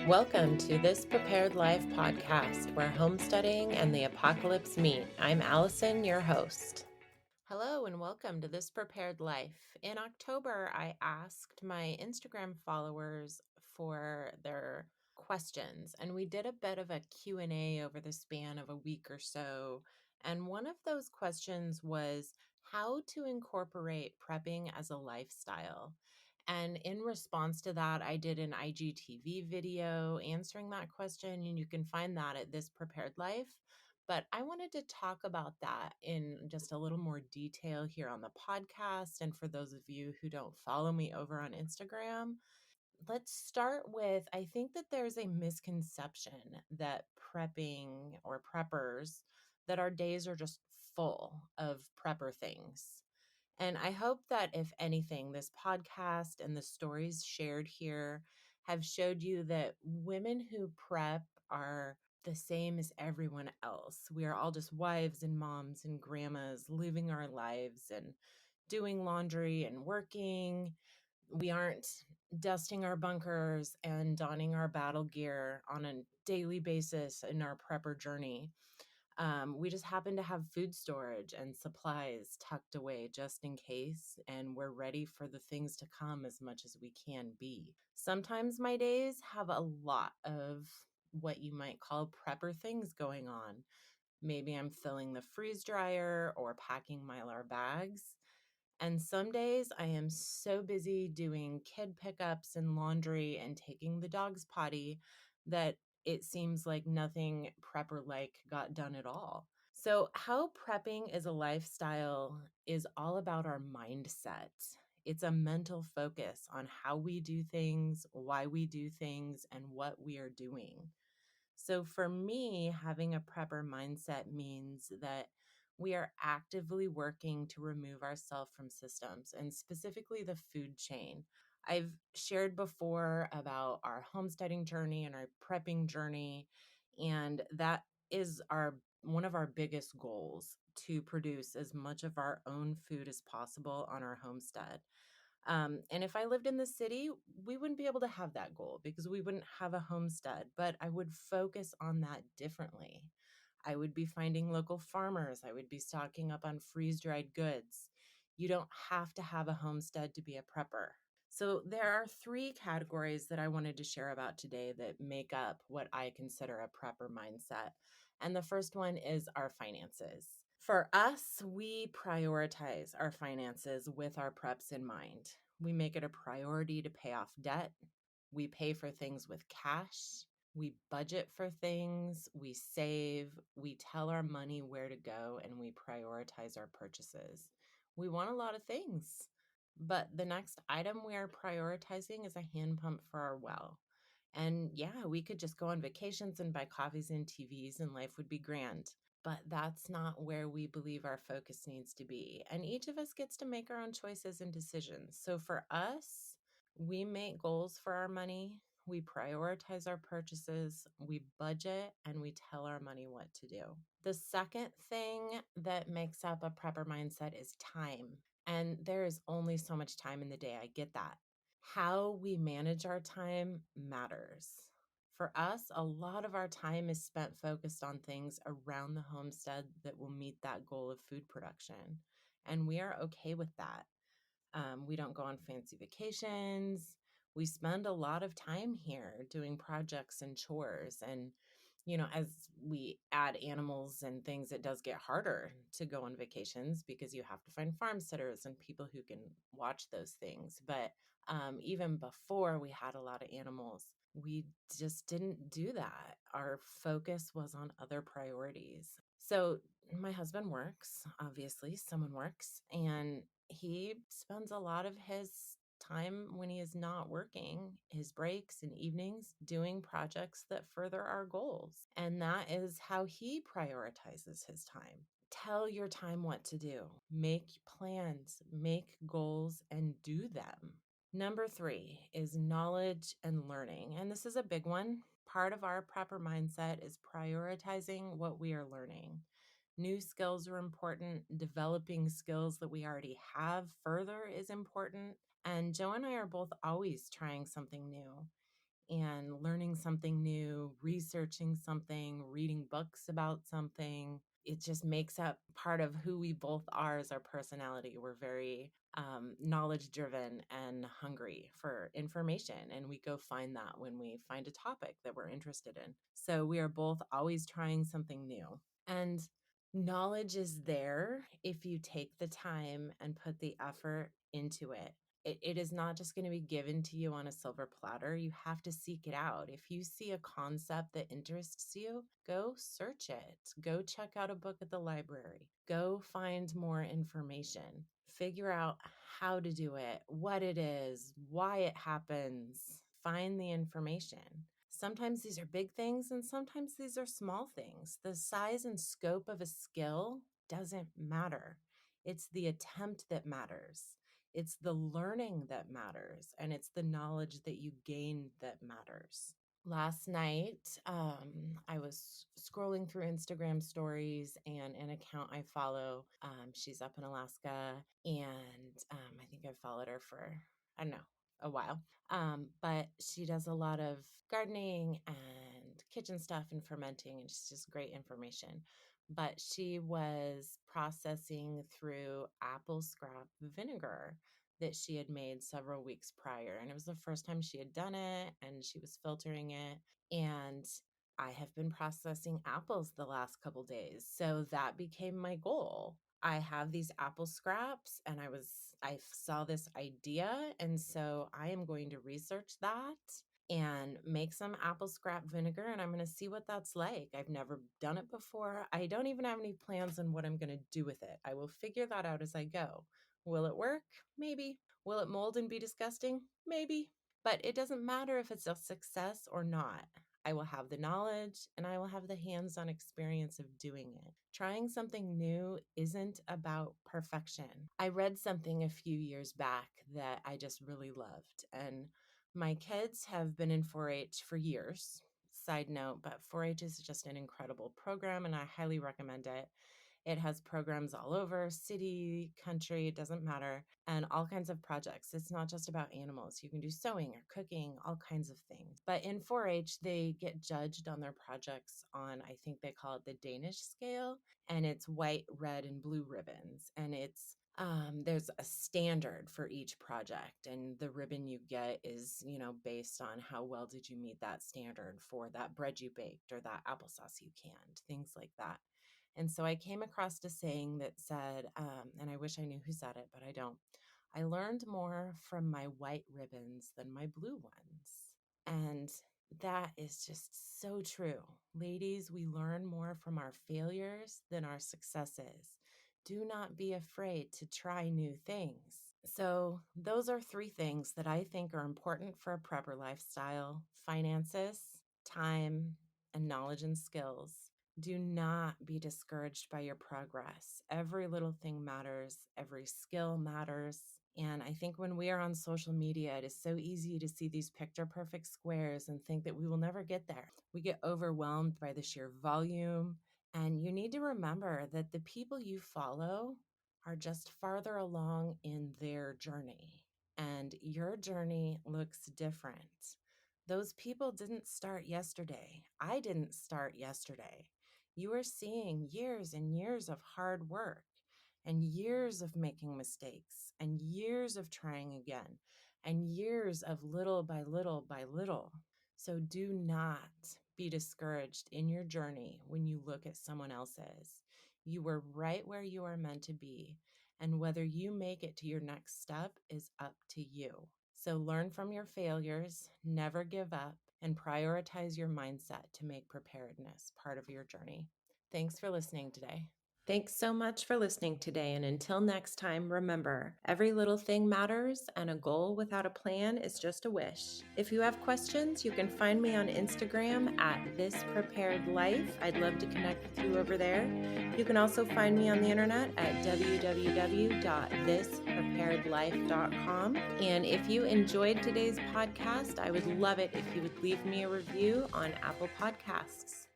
Welcome to this Prepared Life podcast where homesteading and the apocalypse meet. I'm Allison, your host. Hello and welcome to this Prepared Life. In October, I asked my Instagram followers for their questions, and we did a bit of a Q&A over the span of a week or so. And one of those questions was how to incorporate prepping as a lifestyle. And in response to that, I did an IGTV video answering that question, and you can find that at This Prepared Life. But I wanted to talk about that in just a little more detail here on the podcast. And for those of you who don't follow me over on Instagram, let's start with I think that there's a misconception that prepping or preppers, that our days are just full of prepper things. And I hope that if anything, this podcast and the stories shared here have showed you that women who prep are the same as everyone else. We are all just wives and moms and grandmas living our lives and doing laundry and working. We aren't dusting our bunkers and donning our battle gear on a daily basis in our prepper journey. We just happen to have food storage and supplies tucked away just in case, and we're ready for the things to come as much as we can be. Sometimes my days have a lot of what you might call prepper things going on. Maybe I'm filling the freeze dryer or packing Mylar bags. And some days I am so busy doing kid pickups and laundry and taking the dog's potty that it seems like nothing prepper like got done at all. So, how prepping is a lifestyle is all about our mindset. It's a mental focus on how we do things, why we do things, and what we are doing. So for me, having a prepper mindset means that we are actively working to remove ourselves from systems and specifically the food chain. I've shared before about our homesteading journey and our prepping journey, and that is our one of our biggest goals, to produce as much of our own food as possible on our homestead. And if I lived in the city, we wouldn't be able to have that goal because we wouldn't have a homestead, but I would focus on that differently. I would be finding local farmers. I would be stocking up on freeze dried goods. You don't have to have a homestead to be a prepper. So, there are three categories that I wanted to share about today that make up what I consider a prepper mindset. And the first one is our finances. For us, we prioritize our finances with our preps in mind. We make it a priority to pay off debt. We pay for things with cash. We budget for things. We save. We tell our money where to go, and we prioritize our purchases. We want a lot of things, but the next item we are prioritizing is a hand pump for our well. And yeah, we could just go on vacations and buy coffees and TVs, and life would be grand. But that's not where we believe our focus needs to be. And each of us gets to make our own choices and decisions. So for us, we make goals for our money, we prioritize our purchases, we budget, and we tell our money what to do. The second thing that makes up a prepper mindset is time. And there is only so much time in the day. I get that. How we manage our time matters. For us, a lot of our time is spent focused on things around the homestead that will meet that goal of food production. And we are okay with that. We don't go on fancy vacations. We spend a lot of time here doing projects and chores. And, as we add animals and things, it does get harder to go on vacations because you have to find farm sitters and people who can watch those things. But even before we had a lot of animals, we just didn't do that. Our focus was on other priorities. So my husband works, obviously, someone works, and he spends a lot of his time when he is not working, his breaks and evenings, doing projects that further our goals. And that is how he prioritizes his time. Tell your time what to do, make plans, make goals, and do them. Number three is knowledge and learning. And this is a big one. Part of our prepper mindset is prioritizing what we are learning. New skills are important. Developing skills that we already have further is important. And Joe and I are both always trying something new. and learning something new, researching something, reading books about something. It just makes up part of who we both are as our personality. We're very knowledge driven and hungry for information. And we go find that when we find a topic that we're interested in. So we are both always trying something new. And knowledge is there if you take the time and put the effort into it. It is not just going to be given to you on a silver platter. You have to seek it out. If you see a concept that interests you, go search it. Go check out a book at the library. Go find more information. Figure out how to do it, what it is, why it happens. Find the information. Sometimes these are big things and sometimes these are small things. The size and scope of a skill doesn't matter. It's the attempt that matters. It's the learning that matters, and it's the knowledge that you gain that matters. Last night, I was scrolling through Instagram stories and an account I follow. She's up in Alaska, and I think I've followed her for, I don't know, a while. But she does a lot of gardening and kitchen stuff and fermenting, and she's just great information. But she was processing through apple scrap vinegar that she had made several weeks prior. And it was the first time she had done it, and she was filtering it. And I have been processing apples the last couple days. So that became my goal. I have these apple scraps and I saw this idea. And so I am going to research that and make some apple scrap vinegar, and I'm going to see what that's like. I've never done it before. I don't even have any plans on what I'm going to do with it. I will figure that out as I go. Will it work? Maybe. Will it mold and be disgusting? Maybe. But it doesn't matter if it's a success or not. I will have the knowledge and I will have the hands-on experience of doing it. Trying something new isn't about perfection. I read something a few years back that I just really loved, and my kids have been in 4-H for years. Side note, but 4-H is just an incredible program and I highly recommend it. It has programs all over, city, country, it doesn't matter, and all kinds of projects. It's not just about animals. You can do sewing or cooking, all kinds of things. But in 4-H, they get judged on their projects on, I think they call it the Danish scale, and it's white, red, and blue ribbons. And there's a standard for each project, and the ribbon you get is, based on how well did you meet that standard for that bread you baked or that applesauce you canned, things like that. And so I came across a saying that said, and I wish I knew who said it, but I don't. I learned more from my white ribbons than my blue ones. And that is just so true. Ladies, we learn more from our failures than our successes. Do not be afraid to try new things. So, those are 3 things that I think are important for a prepper lifestyle: finances, time, and knowledge and skills. Do not be discouraged by your progress. Every little thing matters, every skill matters. And I think when we are on social media, it is so easy to see these picture perfect squares and think that we will never get there. We get overwhelmed by the sheer volume. And you need to remember that the people you follow are just farther along in their journey, and your journey looks different. Those people didn't start yesterday. I didn't start yesterday. You are seeing years and years of hard work and years of making mistakes and years of trying again and years of little by little by little. So do not be discouraged in your journey when you look at someone else's. You were right where you are meant to be, and whether you make it to your next step is up to you. So learn from your failures, never give up, and prioritize your mindset to make preparedness part of your journey. Thanks for listening today. Thanks so much for listening today, and until next time, remember, every little thing matters, and a goal without a plan is just a wish. If you have questions, you can find me on Instagram at thispreparedlife. I'd love to connect with you over there. You can also find me on the internet at www.thispreparedlife.com. And if you enjoyed today's podcast, I would love it if you would leave me a review on Apple Podcasts.